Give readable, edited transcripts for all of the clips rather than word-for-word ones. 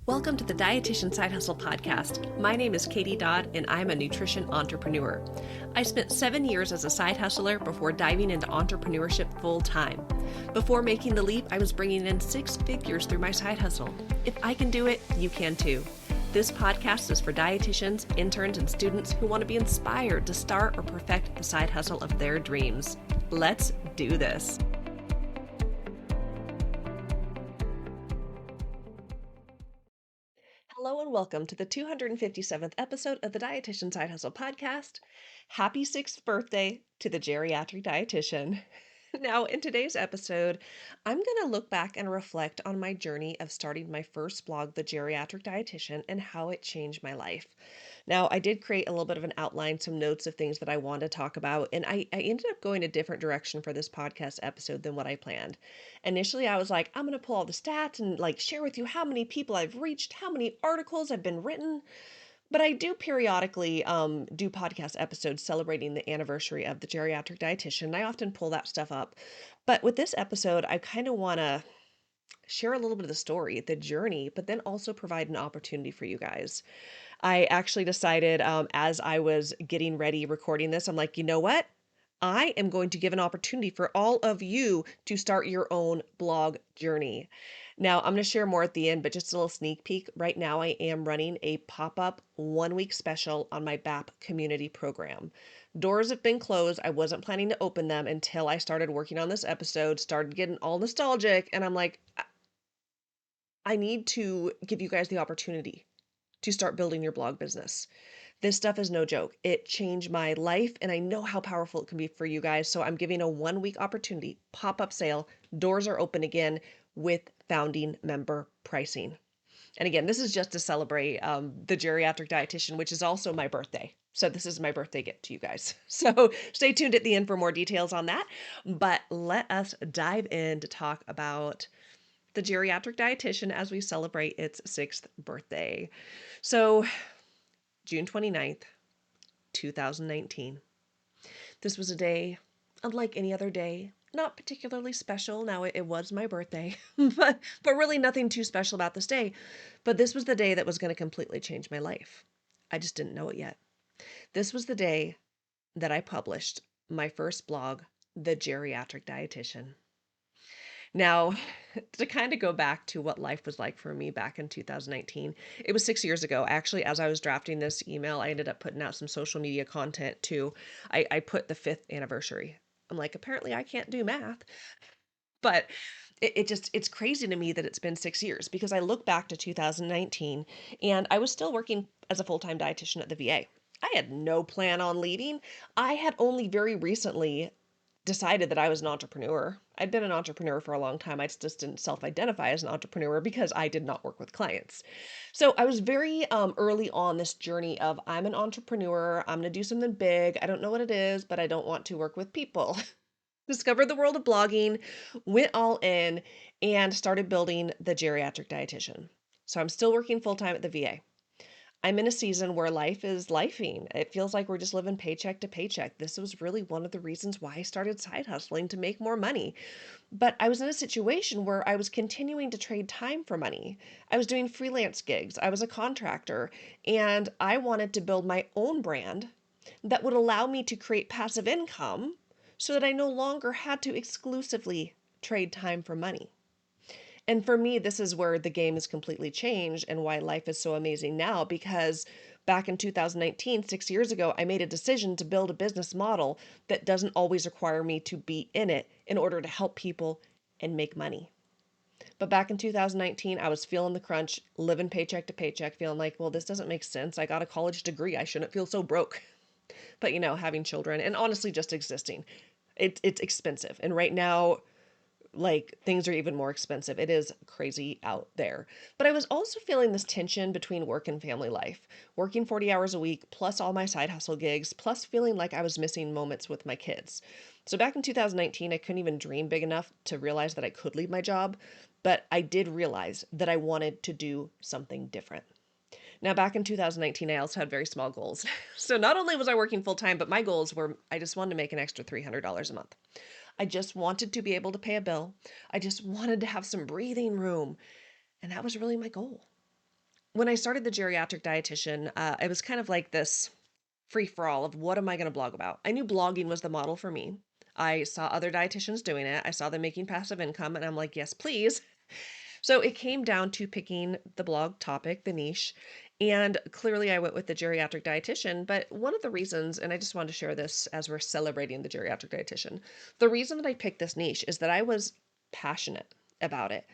Welcome to the Dietitian Side Hustle podcast. My name is Katie Dodd, and I'm a nutrition entrepreneur. I spent 7 years as a side hustler before diving into entrepreneurship full time. Before making the leap, I was bringing in 6 figures through my side hustle. If I can do it, you can too. This podcast is for dietitians, interns, and students who want to be inspired to start or perfect the side hustle of their dreams. Let's do this. Hello and welcome to the 257th episode of the Dietitian Side Hustle podcast. Happy 6th birthday to the Geriatric Dietitian. Now, in today's episode, I'm going to look back and reflect on my journey of starting my first blog, The Geriatric Dietitian, and how it changed my life. Now, I did create a little bit of an outline, some notes of things that I want to talk about, and I ended up going a different direction for this podcast episode than what I planned. Initially, I was like, I'm going to pull all the stats and share with you how many people I've reached, how many articles have been written. But I do periodically do podcast episodes celebrating the anniversary of the Geriatric Dietitian. I often pull that stuff up. But with this episode, I kind of want to share a little bit of the story, the journey, but then also provide an opportunity for you guys. I actually decided as I was getting ready recording this, I'm like, you know what? I am going to give an opportunity for all of you to start your own blog journey. Now, I'm going to share more at the end, but just a little sneak peek. Right now, I am running a pop-up 1-week special on my BAP community program. Doors have been closed. I wasn't planning to open them until I started working on this episode, started getting all nostalgic, and I'm like, I need to give you guys the opportunity to start building your blog business. This stuff is no joke. It changed my life, and I know how powerful it can be for you guys. So I'm giving a 1-week opportunity, pop-up sale. Doors are open again with founding member pricing. And again, this is just to celebrate the Geriatric Dietitian, which is also my birthday. So this is my birthday gift to you guys. So stay tuned at the end for more details on that. But let us dive in to talk about the Geriatric Dietitian as we celebrate its 6th birthday. So June 29th, 2019. This was a day unlike any other day, not particularly special. Now it was my birthday, but really nothing too special about this day. But this was the day that was going to completely change my life. I just didn't know it yet. This was the day that I published my first blog, The Geriatric Dietitian. Now, to kind of go back to what life was like for me back in 2019, it was 6 years ago. Actually, as I was drafting this email, I ended up putting out some social media content too. I put the 5th anniversary. I'm like, apparently I can't do math, but it's crazy to me that it's been 6 years because I look back to 2019 and I was still working as a full-time dietitian at the VA. I had no plan on leaving. I had only very recently decided that I was an entrepreneur. I'd been an entrepreneur for a long time. I just didn't self-identify as an entrepreneur because I did not work with clients. So I was very early on this journey of I'm an entrepreneur. I'm going to do something big. I don't know what it is, but I don't want to work with people. Discovered the world of blogging, went all in, and started building the Geriatric Dietitian. So I'm still working full-time at the VA. I'm in a season where life is lifing. It feels like we're just living paycheck to paycheck. This was really one of the reasons why I started side hustling to make more money. But I was in a situation where I was continuing to trade time for money. I was doing freelance gigs. I was a contractor, and I wanted to build my own brand that would allow me to create passive income so that I no longer had to exclusively trade time for money. And for me, this is where the game has completely changed and why life is so amazing now, because back in 2019, 6 years ago, I made a decision to build a business model that doesn't always require me to be in it in order to help people and make money. But back in 2019, I was feeling the crunch, living paycheck to paycheck, feeling like, well, this doesn't make sense. I got a college degree. I shouldn't feel so broke. But, having children and honestly just existing, it's expensive. And right now, things are even more expensive. It is crazy out there. But I was also feeling this tension between work and family life, working 40 hours a week, plus all my side hustle gigs, plus feeling like I was missing moments with my kids. So back in 2019, I couldn't even dream big enough to realize that I could leave my job, but I did realize that I wanted to do something different. Now, back in 2019, I also had very small goals. So not only was I working full time, but my goals were I just wanted to make an extra $300 a month. I just wanted to be able to pay a bill. I just wanted to have some breathing room. And that was really my goal. when I started the geriatric dietitian, it was kind of like this free for all of what am I going to blog about? I knew blogging was the model for me. I saw other dietitians doing it. I saw them making passive income, and I'm like, yes, please. So it came down to picking the blog topic, the niche, and clearly I went with the geriatric dietitian. But one of the reasons, and I just wanted to share this as we're celebrating the geriatric dietitian, the reason that I picked this niche is that I was passionate about it.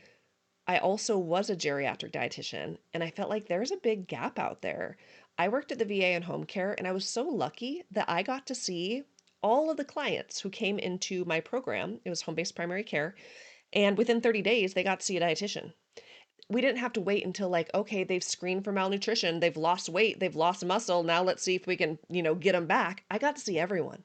I also was a geriatric dietitian, and I felt like there's a big gap out there. I worked at the VA in home care, and I was so lucky that I got to see all of the clients who came into my program. It was home based primary care. And within 30 days, they got to see a dietitian. We didn't have to wait until, like, okay, they've screened for malnutrition, they've lost weight, they've lost muscle. Now let's see if we can, get them back. I got to see everyone.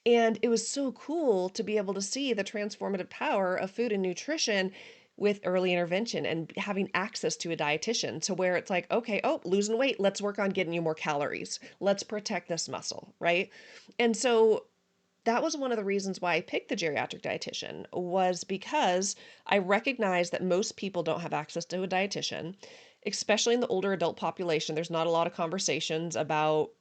And it was so cool to be able to see the transformative power of food and nutrition with early intervention and having access to a dietitian to where it's like, okay, oh, losing weight, let's work on getting you more calories. Let's protect this muscle, right? And so that was one of the reasons why I picked the geriatric dietitian was because I recognize that most people don't have access to a dietitian, especially in the older adult population. There's not a lot of conversations about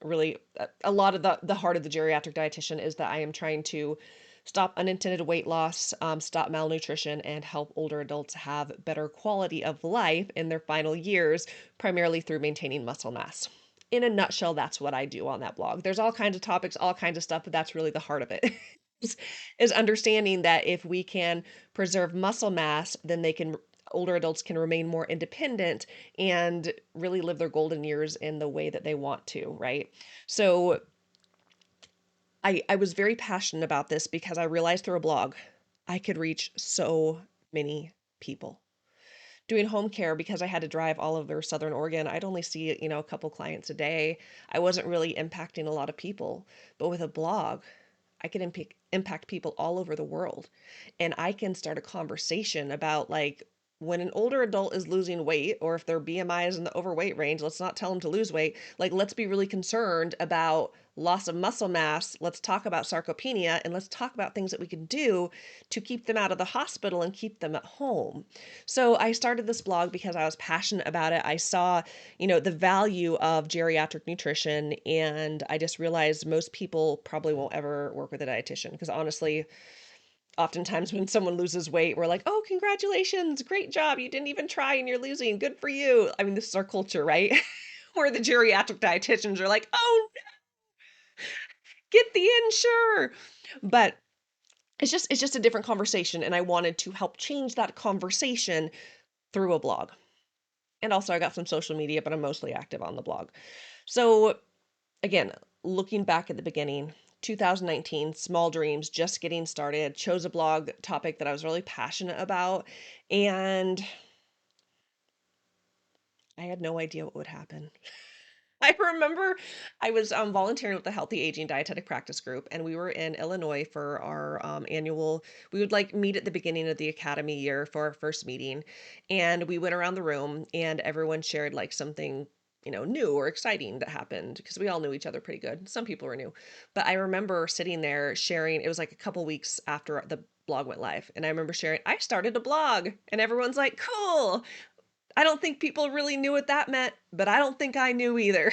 really a lot of the heart of the geriatric dietitian is that I am trying to stop unintended weight loss, stop malnutrition, and help older adults have better quality of life in their final years, primarily through maintaining muscle mass. In a nutshell, that's what I do on that blog. There's all kinds of topics, all kinds of stuff, but that's really the heart of it. is, is understanding that if we can preserve muscle mass, then older adults can remain more independent and really live their golden years in the way that they want to, right? So I was very passionate about this because I realized through a blog I could reach so many people. Doing home care because I had to drive all over Southern Oregon, I'd only see, a couple clients a day. I wasn't really impacting a lot of people. But with a blog, I can impact people all over the world. And I can start a conversation about, like, when an older adult is losing weight, or if their BMI is in the overweight range, let's not tell them to lose weight. Like, let's be really concerned about loss of muscle mass. Let's talk about sarcopenia, and let's talk about things that we can do to keep them out of the hospital and keep them at home. So I started this blog because I was passionate about it. I saw, the value of geriatric nutrition, and I just realized most people probably won't ever work with a dietitian because honestly, oftentimes when someone loses weight, we're like, oh, congratulations, great job. You didn't even try and you're losing. Good for you. I mean, this is our culture, right? Where the geriatric dietitians are like, oh, get the insure. But it's just a different conversation. And I wanted to help change that conversation through a blog. And also I got some social media, but I'm mostly active on the blog. So again, looking back at the beginning, 2019, small dreams, just getting started, chose a blog topic that I was really passionate about, and I had no idea what would happen. I remember I was volunteering with the Healthy Aging Dietetic Practice Group, and we were in Illinois for our annual. We would like meet at the beginning of the academy year for our first meeting, and we went around the room, and everyone shared like something new or exciting that happened because we all knew each other pretty good. Some people were new, but I remember sitting there sharing. It was like a couple weeks after the blog went live, and I remember sharing, I started a blog, and everyone's like, cool. I don't think people really knew what that meant, but I don't think I knew either.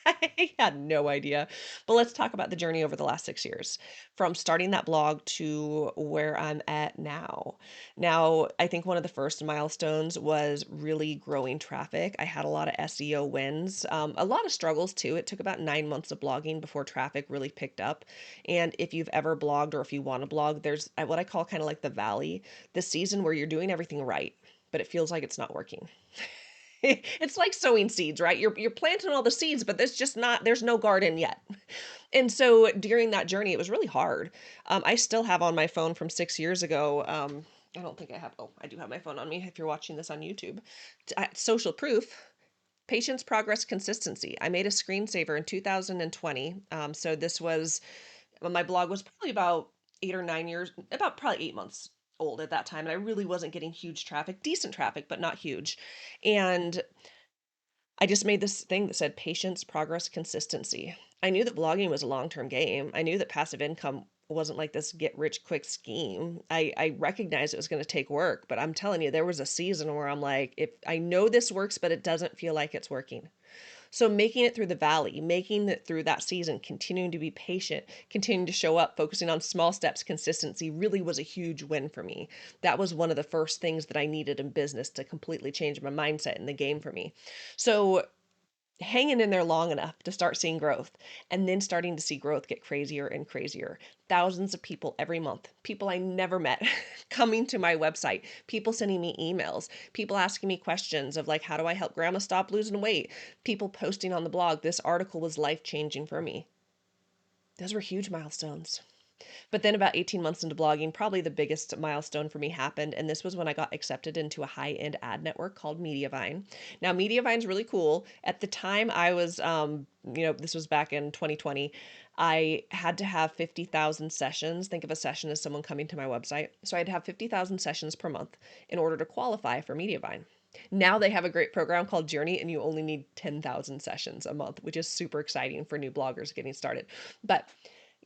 I had no idea. But let's talk about the journey over the last 6 years from starting that blog to where I'm at now. Now, I think one of the first milestones was really growing traffic. I had a lot of SEO wins, a lot of struggles too. It took about 9 months of blogging before traffic really picked up. And if you've ever blogged or if you want to blog, there's what I call kind of like the valley, the season where you're doing everything right, but it feels like it's not working. It's like sowing seeds, right? You're planting all the seeds, but there's no garden yet. And so during that journey, it was really hard. I still have on my phone from 6 years ago. I don't think I have. Oh, I do have my phone on me. If you're watching this on YouTube, social proof, patience, progress, consistency. I made a screensaver in 2020. So this was my blog was probably about 8 or 9 years, about probably 8 months old at that time. And I really wasn't getting huge traffic, decent traffic, but not huge. And I just made this thing that said patience, progress, consistency. I knew that vlogging was a long term game. I knew that passive income wasn't like this get rich quick scheme. I recognized it was going to take work, but I'm telling you, there was a season where I'm like, if I know this works, but it doesn't feel like it's working. So making it through the valley, making it through that season, continuing to be patient, continuing to show up, focusing on small steps, consistency really was a huge win for me. That was one of the first things that I needed in business to completely change my mindset in the game for me. So hanging in there long enough to start seeing growth, and then starting to see growth get crazier and crazier. Thousands of people every month, people I never met coming to my website, people sending me emails, people asking me questions of like, how do I help grandma stop losing weight? People posting on the blog. This article was life changing for me. Those were huge milestones. But then about 18 months into blogging, probably the biggest milestone for me happened. And this was when I got accepted into a high-end ad network called Mediavine. Now, Mediavine's really cool. At the time I was, this was back in 2020. I had to have 50,000 sessions. Think of a session as someone coming to my website. So I'd have 50,000 sessions per month in order to qualify for Mediavine. Now they have a great program called Journey, and you only need 10,000 sessions a month, which is super exciting for new bloggers getting started. But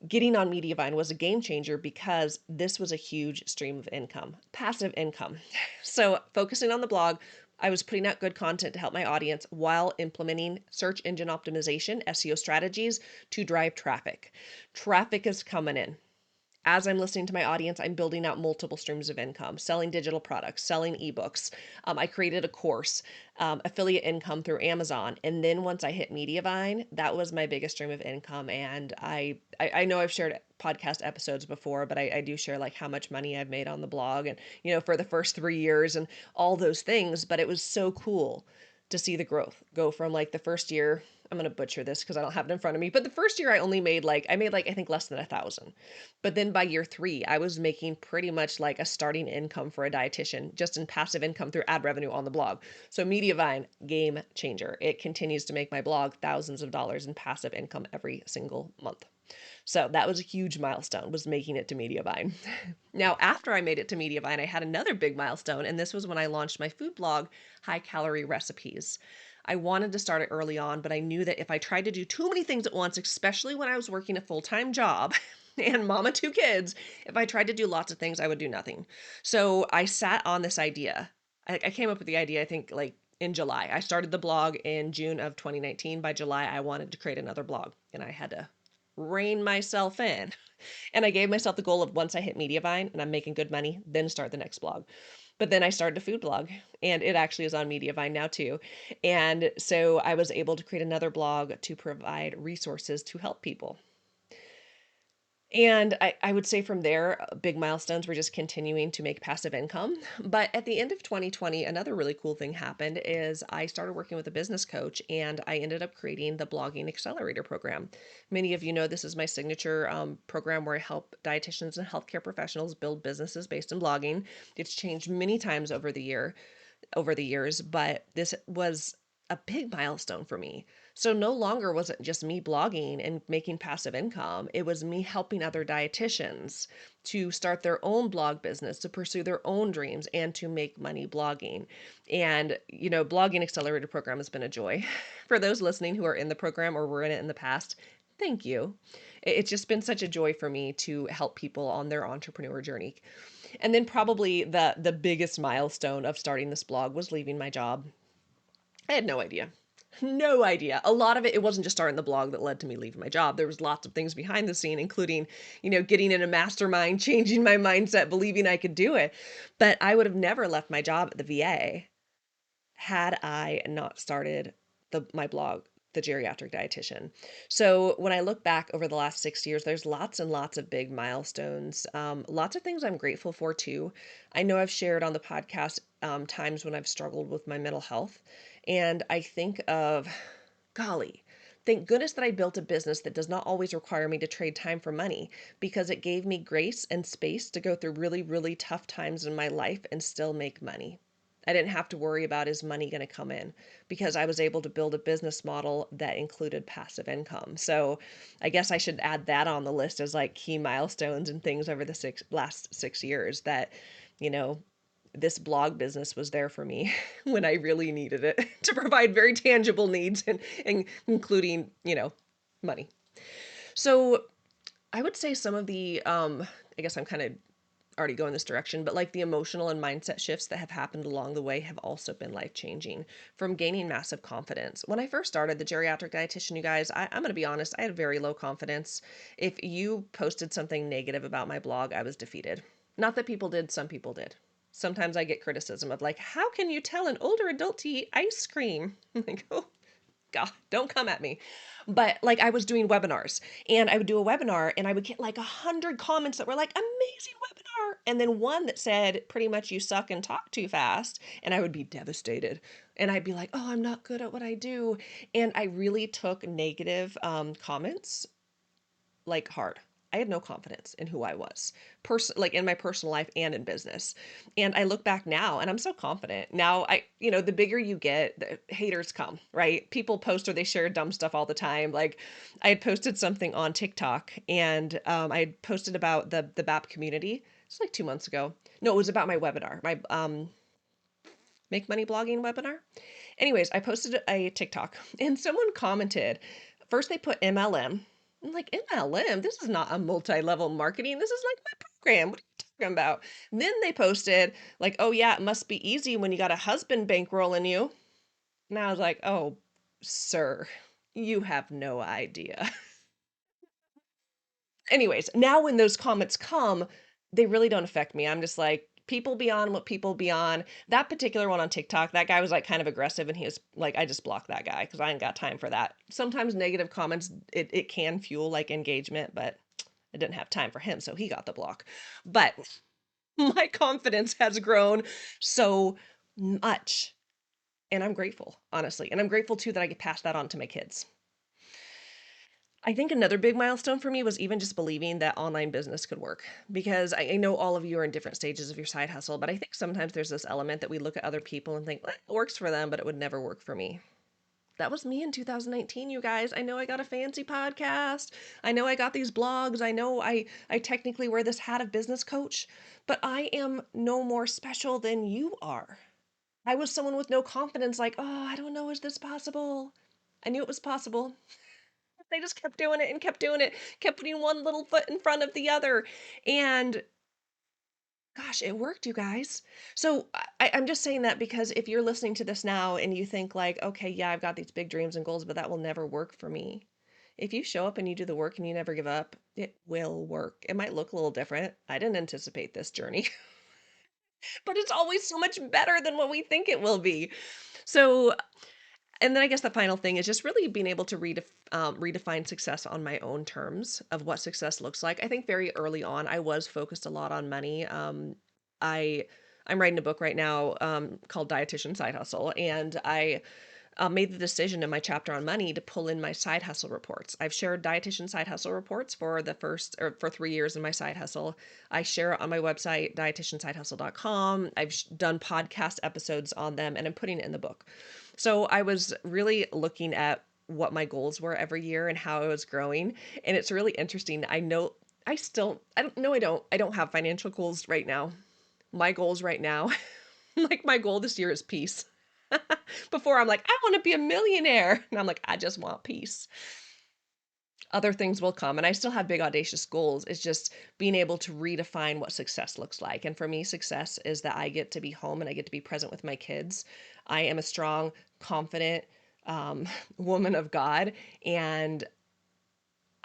getting on Mediavine was a game changer because this was a huge stream of income, passive income. So focusing on the blog, I was putting out good content to help my audience while implementing search engine optimization, SEO strategies to drive traffic. Traffic is coming in. As I'm listening to my audience, I'm building out multiple streams of income, selling digital products, selling ebooks. I created a course, affiliate income through Amazon. And then once I hit Mediavine, that was my biggest stream of income. And I know I've shared podcast episodes before, but I do share like how much money I've made on the blog and, for the first 3 years and all those things. But it was so cool to see the growth go from like the first year. I'm going to butcher this because I don't have it in front of me. But the first year I made like, I think less than 1,000. But then by year 3, I was making pretty much like a starting income for a dietitian just in passive income through ad revenue on the blog. So Mediavine, game changer. It continues to make my blog thousands of dollars in passive income every single month. So that was a huge milestone, was making it to Mediavine. Now, after I made it to Mediavine, I had another big milestone, and this was when I launched my food blog, High Calorie Recipes. I wanted to start it early on, but I knew that if I tried to do too many things at once, especially when I was working a full-time job and mama 2 kids, if I tried to do lots of things, I would do nothing. So I sat on this idea. I came up with the idea, I think, like in July. I started the blog in June of 2019. By July, I wanted to create another blog, and I had to rein myself in. And I gave myself the goal of once I hit Mediavine and I'm making good money, then start the next blog. But then I started a food blog, and it actually is on Mediavine now too. And so I was able to create another blog to provide resources to help people. And I would say from there, big milestones were just continuing to make passive income. But at the end of 2020, another really cool thing happened is I started working with a business coach, and I ended up creating the Blogging Accelerator program. Many of you know this is my signature program where I help dietitians and healthcare professionals build businesses based in blogging. It's changed many times over the years, but this was a big milestone for me. So no longer was it just me blogging and making passive income. It was me helping other dietitians to start their own blog business, to pursue their own dreams, and to make money blogging. And, Blogging Accelerator program has been a joy. For those listening who are in the program or were in it in the past, thank you. It's just been such a joy for me to help people on their entrepreneur journey. And then probably the biggest milestone of starting this blog was leaving my job. I had no idea. No idea. A lot of it wasn't just starting the blog that led to me leaving my job. There was lots of things behind the scene, including, getting in a mastermind, changing my mindset, believing I could do it. But I would have never left my job at the VA had I not started my blog, The Geriatric Dietitian. So when I look back over the last 6 years, there's lots and lots of big milestones, lots of things I'm grateful for too. I know I've shared on the podcast times when I've struggled with my mental health, and I think of, golly, thank goodness that I built a business that does not always require me to trade time for money, because it gave me grace and space to go through really, really tough times in my life and still make money. I didn't have to worry about is money going to come in, because I was able to build a business model that included passive income. So I guess I should add that on the list as like key milestones and things over the last 6 years that, you know, this blog business was there for me when I really needed it to provide very tangible needs and including, money. So I would say some of the, I guess I'm kind of already going this direction, but like the emotional and mindset shifts that have happened along the way have also been life changing from gaining massive confidence. When I first started the geriatric dietitian, you guys, I'm going to be honest, I had very low confidence. If you posted something negative about my blog, I was defeated. Not that people did, some people did. Sometimes I get criticism of like, how can you tell an older adult to eat ice cream? I'm like, oh, God, don't come at me. But like I was doing webinars and I would do a webinar and I would get like 100 comments that were like, amazing webinar. And then one that said, pretty much, you suck and talk too fast. And I would be devastated. And I'd be like, oh, I'm not good at what I do. And I really took negative comments like hard. I had no confidence in who I was, like in my personal life and in business. And I look back now and I'm so confident. Now the bigger you get, the haters come, right? People post or they share dumb stuff all the time. Like I had posted something on TikTok and I had posted about the BAP community. It's like 2 months ago. No, it was about my webinar, my make money blogging webinar. Anyways, I posted a TikTok and someone commented. First, they put MLM. I'm like, MLM? This is not a multi-level marketing. This is like my program. What are you talking about? And then they posted, like, oh, yeah, it must be easy when you got a husband bankrolling you. And I was like, oh, sir, you have no idea. Anyways, now when those comments come, they really don't affect me. I'm just like, people be on what people be on. That particular one on TikTok, that guy was like kind of aggressive and he was like, I just blocked that guy because I ain't got time for that. Sometimes negative comments, it can fuel like engagement, but I didn't have time for him, so he got the block. But my confidence has grown so much. And I'm grateful, honestly. And I'm grateful too that I could pass that on to my kids. I think another big milestone for me was even just believing that online business could work because I know all of you are in different stages of your side hustle, but I think sometimes there's this element that we look at other people and think, well, it works for them, but it would never work for me. That was me in 2019, you guys. I know I got a fancy podcast. I know I got these blogs. I know I technically wear this hat of business coach, but I am no more special than you are. I was someone with no confidence, like, oh, I don't know, is this possible? I knew it was possible. They just kept doing it and kept doing it, kept putting one little foot in front of the other. And gosh, it worked, you guys. So I'm just saying that because if you're listening to this now and you think like, okay, yeah, I've got these big dreams and goals, but that will never work for me. If you show up and you do the work and you never give up, it will work. It might look a little different. I didn't anticipate this journey, but it's always so much better than what we think it will be. So and then I guess the final thing is just really being able to redefine success on my own terms of what success looks like. I think very early on, I was focused a lot on money. I I'm writing a book right now called Dietitian Side Hustle, and I made the decision in my chapter on money to pull in my side hustle reports. I've shared dietitian side hustle reports for the first or for 3 years in my side hustle. I share it on my website, dietitiansidehustle.com. I've done podcast episodes on them and I'm putting it in the book. So I was really looking at what my goals were every year and how I was growing. And it's really interesting. I know I don't know, I don't have financial goals right now. My goals right now, like my goal this year is peace. Before I'm like, I want to be a millionaire. And I'm like, I just want peace. Other things will come. And I still have big, audacious goals. It's just being able to redefine what success looks like. And for me, success is that I get to be home and I get to be present with my kids. I am a strong, confident woman of God. And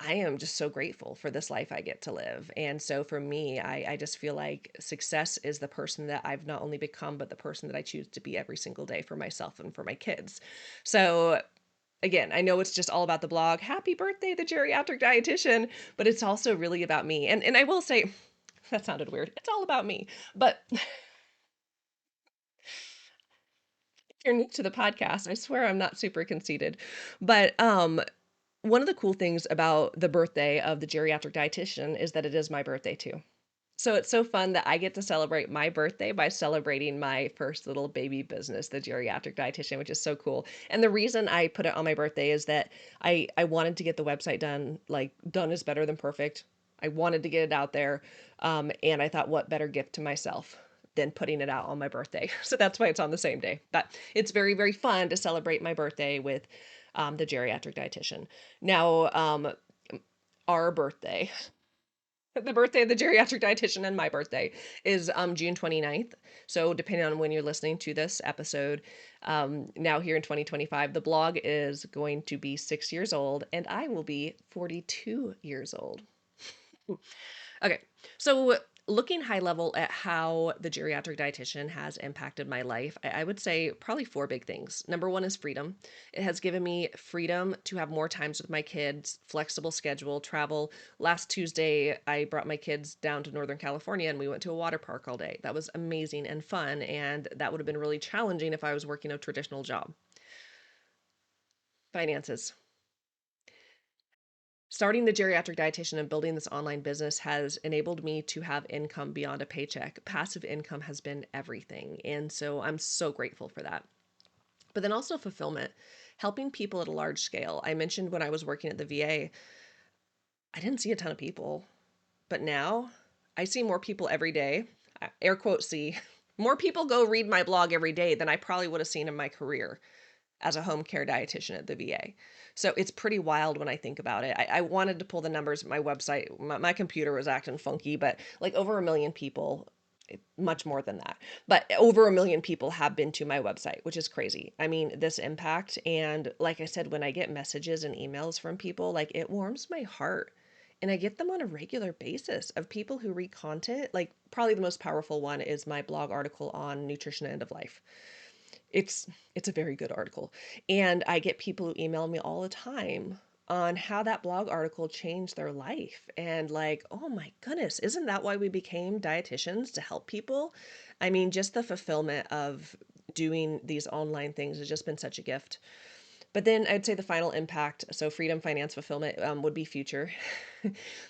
I am just so grateful for this life I get to live. And so for me, I just feel like success is the person that I've not only become, but the person that I choose to be every single day for myself and for my kids. So again, I know it's just all about the blog. Happy birthday, the geriatric dietitian, but it's also really about me. And I will say, that sounded weird. It's all about me. But if you're new to the podcast, I swear I'm not super conceited. But one of the cool things about the birthday of the geriatric dietitian is that it is my birthday too. So it's so fun that I get to celebrate my birthday by celebrating my first little baby business, the geriatric dietitian, which is so cool. And the reason I put it on my birthday is that I wanted to get the website done. Like done is better than perfect. I wanted to get it out there. And I thought, what better gift to myself than putting it out on my birthday? So that's why it's on the same day. But it's very, very fun to celebrate my birthday with the geriatric dietitian. Now, our birthday. The birthday of the geriatric dietitian and my birthday is June 29th. So depending on when you're listening to this episode, now here in 2025, the blog is going to be 6 years old and I will be 42 years old. Okay, so looking high level at how the geriatric dietitian has impacted my life, I would say probably four big things. Number one is freedom. It has given me freedom to have more times with my kids, flexible schedule, travel. Last Tuesday, I brought my kids down to Northern California and we went to a water park all day. That was amazing and fun, and that would have been really challenging if I was working a traditional job. Finances. Starting the geriatric dietitian and building this online business has enabled me to have income beyond a paycheck. Passive income has been everything. And so I'm so grateful for that. But then also fulfillment, helping people at a large scale. I mentioned when I was working at the VA, I didn't see a ton of people, but now I see more people every day. Air quote see, more people go read my blog every day than I probably would have seen in my career as a home care dietitian at the VA. So it's pretty wild when I think about it. I wanted to pull the numbers. My website, my computer was acting funky, but like over a million people, much more than that, but over a million people have been to my website, which is crazy. I mean, this impact. And like I said, when I get messages and emails from people, like it warms my heart. And I get them on a regular basis of people who read content. Like, probably the most powerful one is my blog article on nutrition end of life. It's a very good article. And I get people who email me all the time on how that blog article changed their life. And like, oh my goodness, isn't that why we became dietitians, to help people? I mean, just the fulfillment of doing these online things has just been such a gift. But then I'd say the final impact, so freedom, finance, fulfillment, would be future.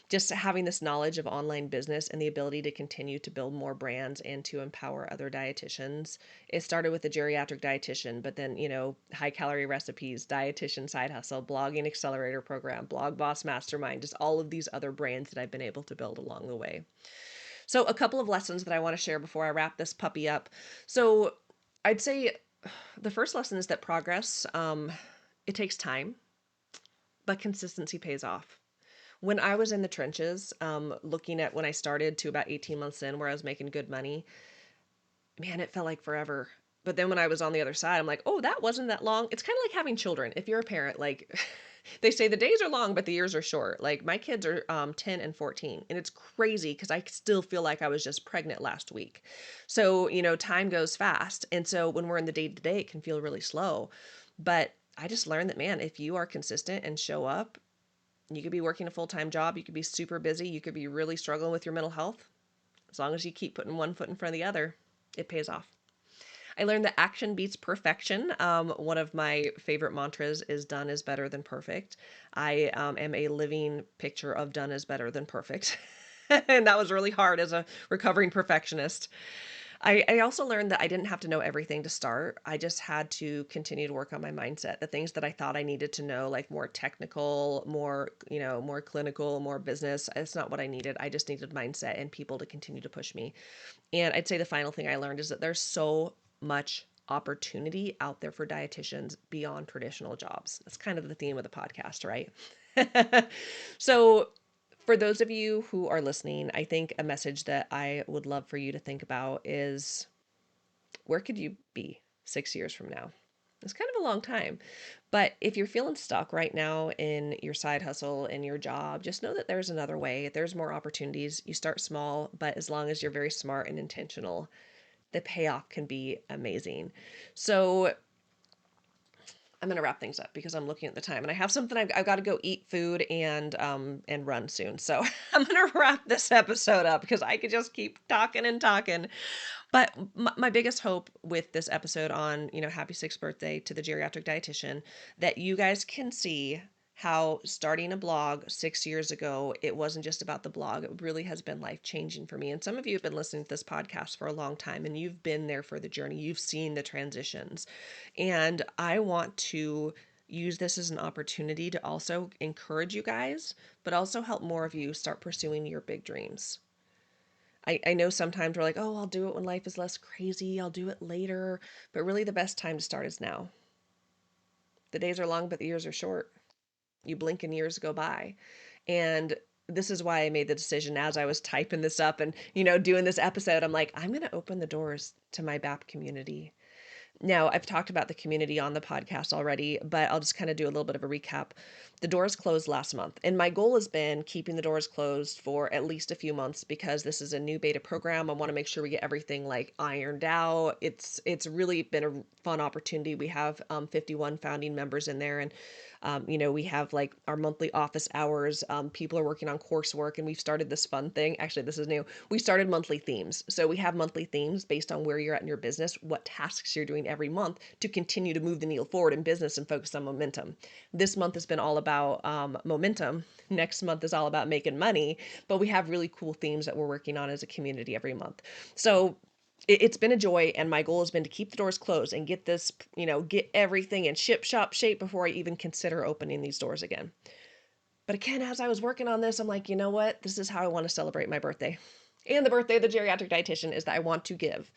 Just having this knowledge of online business and the ability to continue to build more brands and to empower other dietitians. It started with the geriatric dietitian, but then, high calorie recipes, dietitian side hustle, blogging accelerator program, blog boss mastermind, just all of these other brands that I've been able to build along the way. So, a couple of lessons that I want to share before I wrap this puppy up. So, I'd say the first lesson is that progress, it takes time, but consistency pays off. When I was in the trenches, looking at when I started to about 18 months in, where I was making good money, man, it felt like forever. But then when I was on the other side, I'm like, oh, that wasn't that long. It's kind of like having children. If you're a parent, like they say the days are long, but the years are short. Like my kids are 10 and 14, and it's crazy because I still feel like I was just pregnant last week. So, time goes fast. And so when we're in the day to day, it can feel really slow. But I just learned that, man, if you are consistent and show up, you could be working a full time job, you could be super busy, you could be really struggling with your mental health. As long as you keep putting one foot in front of the other, it pays off. I learned that action beats perfection. One of my favorite mantras is done is better than perfect. I am a living picture of done is better than perfect. And that was really hard as a recovering perfectionist. I also learned that I didn't have to know everything to start. I just had to continue to work on my mindset. The things that I thought I needed to know, like more technical, more clinical, more business, it's not what I needed. I just needed mindset and people to continue to push me. And I'd say the final thing I learned is that there's so much opportunity out there for dietitians beyond traditional jobs. That's kind of the theme of the podcast, right? So, for those of you who are listening, I think a message that I would love for you to think about is, where could you be 6 years from now? It's kind of a long time. But if you're feeling stuck right now in your side hustle and your job, just know that there's another way. There's more opportunities. You start small, but as long as you're very smart and intentional, the payoff can be amazing. So I'm gonna wrap things up because I'm looking at the time and I have something I've got to go eat food and run soon. So I'm gonna wrap this episode up because I could just keep talking and talking. But my biggest hope with this episode on, happy sixth birthday to the geriatric dietitian, that you guys can see how starting a blog 6 years ago, it wasn't just about the blog. It really has been life changing for me. And some of you have been listening to this podcast for a long time and you've been there for the journey. You've seen the transitions. And I want to use this as an opportunity to also encourage you guys, but also help more of you start pursuing your big dreams. I know sometimes we're like, oh, I'll do it when life is less crazy. I'll do it later. But really, the best time to start is now. The days are long, but the years are short. You blink and years go by. And this is why I made the decision as I was typing this up and, doing this episode. I'm like, I'm going to open the doors to my BAP community. Now, I've talked about the community on the podcast already, but I'll just kind of do a little bit of a recap. The doors closed last month, and my goal has been keeping the doors closed for at least a few months because this is a new beta program. I want to make sure we get everything like ironed out. It's really been a fun opportunity. We have 51 founding members in there, and we have like our monthly office hours. People are working on coursework, and we've started this fun thing. Actually, this is new. We started monthly themes. So we have monthly themes based on where you're at in your business, what tasks you're doing every month to continue to move the needle forward in business and focus on momentum. This month has been all about momentum. Next month is all about making money, but we have really cool themes that we're working on as a community every month. So it's been a joy, and my goal has been to keep the doors closed and get this, get everything in ship shop shape before I even consider opening these doors again. But again, as I was working on this, I'm like, you know what? This is how I want to celebrate my birthday. And the birthday of the geriatric dietitian is that I want to give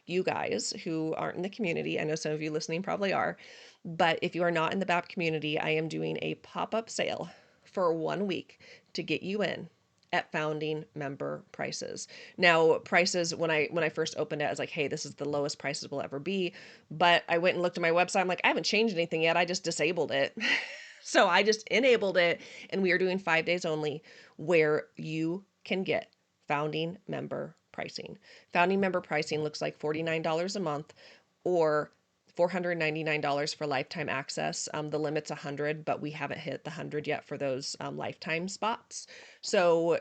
you guys who aren't in the community. I know some of you listening probably are, but if you are not in the BAP community, I am doing a pop-up sale for 1 week to get you in at founding member prices. Now, prices when I first opened it, I was like, hey, this is the lowest prices will ever be. But I went and looked at my website. I'm like, I haven't changed anything yet. I just disabled it. So I just enabled it, and we are doing 5 days only where you can get founding member pricing. Founding member pricing looks like $49 a month or $499 for lifetime access. The limit's 100, but we haven't hit the 100 yet for those lifetime spots. So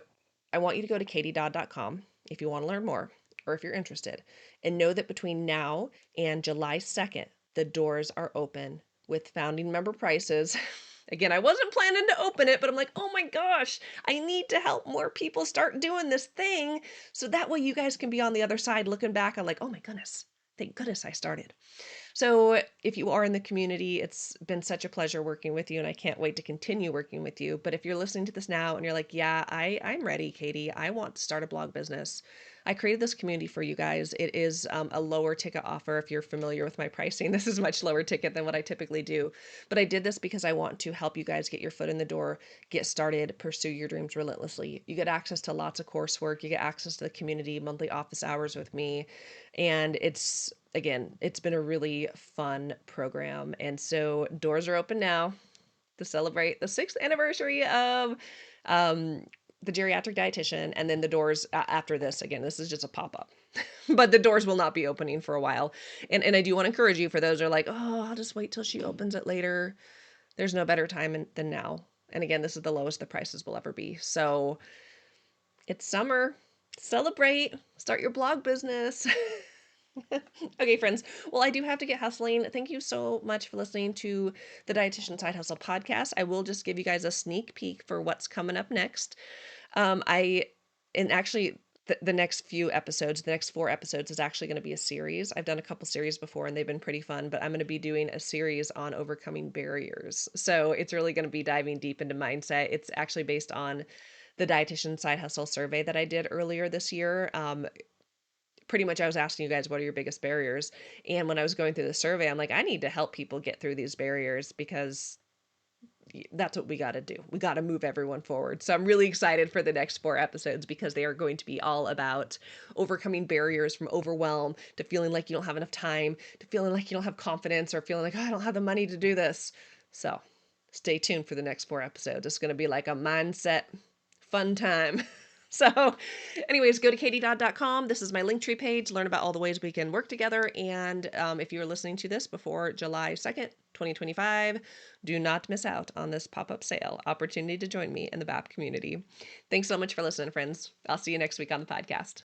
I want you to go to katiedodd.com if you want to learn more or if you're interested, and know that between now and July 2nd, the doors are open with founding member prices. Again, I wasn't planning to open it, but I'm like, oh my gosh, I need to help more people start doing this thing. So that way you guys can be on the other side looking back. I'm like, oh my goodness, thank goodness I started. So if you are in the community, it's been such a pleasure working with you, and I can't wait to continue working with you. But if you're listening to this now and you're like, yeah, I'm ready, Katie, I want to start a blog business. I created this community for you guys. It is a lower ticket offer. If you're familiar with my pricing, this is much lower ticket than what I typically do. But I did this because I want to help you guys get your foot in the door, get started, pursue your dreams relentlessly. You get access to lots of coursework. You get access to the community, monthly office hours with me. And it's been a really fun program. And so doors are open now to celebrate the 6th anniversary of the geriatric dietitian. And then the doors after this, again, this is just a pop-up, but the doors will not be opening for a while. And I do want to encourage you, for those who are like, oh, I'll just wait till she opens it later. There's no better time than now. And again, this is the lowest the prices will ever be. So it's summer. Celebrate. Start your blog business. Okay, friends. Well, I do have to get hustling. Thank you so much for listening to the Dietitian Side Hustle podcast. I will just give you guys a sneak peek for what's coming up next. And actually, the next few episodes, the next 4 episodes is actually going to be a series. I've done a couple series before and they've been pretty fun, but I'm going to be doing a series on overcoming barriers. So it's really going to be diving deep into mindset. It's actually based on the Dietitian Side Hustle survey that I did earlier this year. Pretty much I was asking you guys, what are your biggest barriers? And when I was going through the survey, I'm like, I need to help people get through these barriers because that's what we got to do. We got to move everyone forward. So I'm really excited for the next 4 episodes because they are going to be all about overcoming barriers, from overwhelm to feeling like you don't have enough time to feeling like you don't have confidence or feeling like, oh, I don't have the money to do this. So stay tuned for the next 4 episodes. It's going to be like a mindset fun time. So anyways, go to katiedodd.com. This is my Linktree page. Learn about all the ways we can work together. And if you're listening to this before July 2nd, 2025, do not miss out on this pop-up sale opportunity to join me in the BAP community. Thanks so much for listening, friends. I'll see you next week on the podcast.